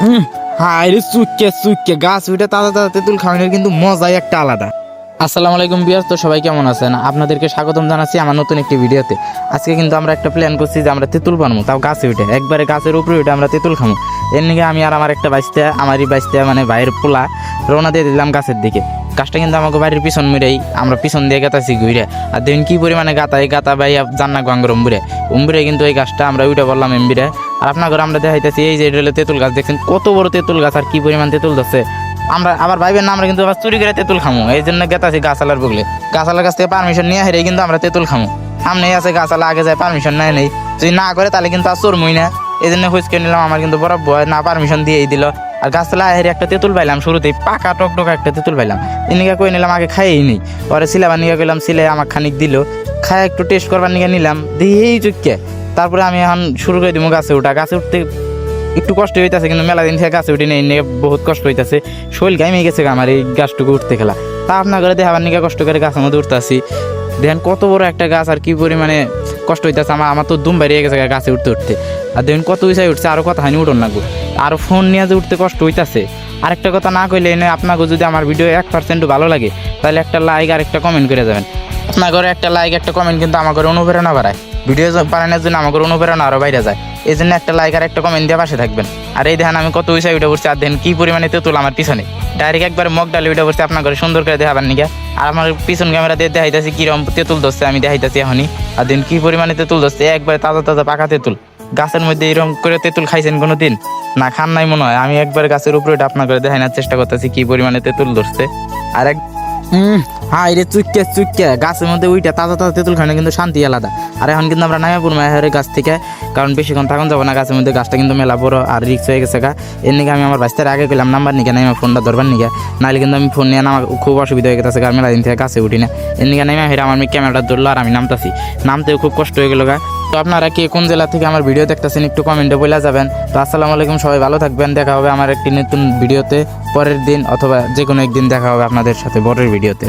High রে চুক্কে চুক্কে গাছ উঠে তাজা তাজা তেঁতুল খাওয়ানোর কিন্তু মজাই একটা আলাদা। আসসালামু আলাইকুম ভিউয়ার্স, তো সবাই কেমন আছেন? আপনাদেরকে স্বাগতম জানাচ্ছি আমার নতুন একটি ভিডিওতে। আজকে কিন্তু আমরা একটা প্ল্যান করছি যে আমরা তেঁতুল বানবো, তাও গাছে উঠে, একবারে গাছের উপরে উঠে আমরা তেঁতুল খামো। এর নিকে আমি আর আমার একটা আমারই বাইসতে মানে ভাইয়ের পোলা রওনা দিয়ে দিলাম গাছের দিকে। গাছটা কিন্তু আমাকে বাড়ির পিছন মিরেই আমরা পিছন দিয়ে গাতাছি ঘুরে, আর দেখুন কি পরিমাণে গাতা বাইয়া জান্না গাঙ্গর উম্বুরে কিন্তু এই গাছটা আমরা উঠে বললাম এমবিরে। আর আপনার ঘরে আমরা দেখাইতেছি এই যে এটা হলো তেঁতুল গাছ, দেখছেন কত বড় তেঁতুল গাছ আর কি পরিমাণ তেঁতুল ধরছে। আমরা আবার ভাইবেন না আমরা কিন্তু আবার চুরি করে তেঁতুল খামো, এই জন্য গেতাছি গাছালার বগলে। গাছালার কাছ থেকে পারমিশন নিয়ে হেরে কিন্তু আমরা তেঁতুল খামো। সামনে আছে গাছালা, আগে যায় পারমিশন নেই যদি না করে তাহলে কিন্তু আর চোরমুই না, এই জন্য খুঁজকে নিলাম। আমার কিন্তু বড় ভয় না, পারমিশন দিয়েই দিল। আর গাছতলা হেরে একটা তেঁতুল পাইলাম, শুরুতেই পাকা টকটকা একটা তেঁতুল পাইলাম। এনিকা কই নিলাম, আগে খাইই নেই, পরে সিলাবার নিয়ে গেলাম, সিলে আমার খানিক দিল, খাই একটু টেস্ট করবার নিয়ে নিলাম, দিয়েই চুক্কে। তারপরে আমি এখন শুরু করে দিব গাছে উঠা। গাছে উঠতে একটু কষ্ট হইতেছে, কিন্তু মেলা দিন থেকে গাছে উঠি নেই, নিয়ে বহুত কষ্ট হইতেছে, শরীর গাইমে গেছে আমার এই গাছটুকু উঠতে খেলা। তা আপনার করে দেখাবার নিয়ে কষ্ট করে গাছের মধ্যে উঠতে আসি। দেখেন কত বড় একটা গাছ আর কি পরিমাণে কষ্ট হইতেছে আমার তো দুম বাইরে গেছে গাছে উঠতে উঠতে। আর দেখুন কত উঁচাই উঠছে, আরও কথা হয়নি উঠোন না গো, আরও ফোন নিয়ে যে উঠতে কষ্ট হইতেছে। আরেকটা কথা না কইলে এনে আপনাকে যদি আমার ভিডিও 1% ভালো লাগে তাহলে একটা লাইক আর একটা কমেন্ট করে যাবেন। আপনার ঘরে একটা লাইক একটা কমেন্ট কিন্তু আমার ঘরে অনুপ্রেরণা বাড়ায়, ভিডিও বানানোর জন্য আমার ঘরে অনুপ্রেরণা আরও বাইরে যায়। এই জন্য একটা লাইক আর একটা কমেন্ট দিয়ে পাশে থাকবেন। আর এই দেখেন আমি কত উঁচাই উঠে পড়ছি, আর দেখেন কি পরিমাণে তেঁতুল আমার পিছনে, ডাইরেক্ট একবার মগ ডালে উঠে পড়ছে আপনার ঘরে সুন্দর করে দেখাবার নিকে। আর আমার পিছন ক্যামেরা দিয়ে দেখাইতেছি কিরকম তেঁতুল ধরছে, আমি দেখাইতেছি এখনই। আর দিন কি পরিমাণে তেঁতুল ধরছে, একবারে তাজা তাজা পাকা তেঁতুল। গাছের মধ্যে এরকম করে তেঁতুল খাইছেন কোনো দিন? না খান নাই মনে হয়। আমি একবার গাছের উপরে আপনার করে দেখানোর চেষ্টা করতেছি কি পরিমাণে তেঁতুল ধরছে। আর এক হাই রে চুক্কে চুক্কে গাছের মধ্যে উইটা তাজা তাজা তেঁতুল খাওয়ানো কিন্তু শান্তি আলাদা। আর এখন কিন্তু আমরা নামিয়াপুর মায়ের গাছ থেকে, কারণ বেশিক্ষণ থাকুন যাবো না গাছের মধ্যে, গাছটা কিন্তু মেলা বড় আর রিক্স হয়ে গেছে গা। এর নিকে আমি আমার বাচ্চার আগে পেলাম নাম্বার নিকে নাইমা ফোনটা ধরবার নিকে, নাহলে কিন্তু আমি ফোন নিয়ে আমার খুব অসুবিধা হয়ে গেছে গা, মেলা দিন থেকে গাছে উঠি না। এর নিকে নাইমা হেরে আমার ক্যামেরাটা ধরলো আর আমি নামতেও খুব কষ্ট হয়ে গেল গা। তো আপনারা কে কোন জেলা থেকে আমার ভিডিও দেখতেছেন একটু কমেন্টে বলে যাবেন। তো আসসালামু আলাইকুম, সবাই ভালো থাকবেন। দেখা হবে আমার একটি নতুন ভিডিওতে পরের দিন, অথবা যে কোনো একদিন দেখা হবে আপনাদের সাথে পরের ভিডিওতে।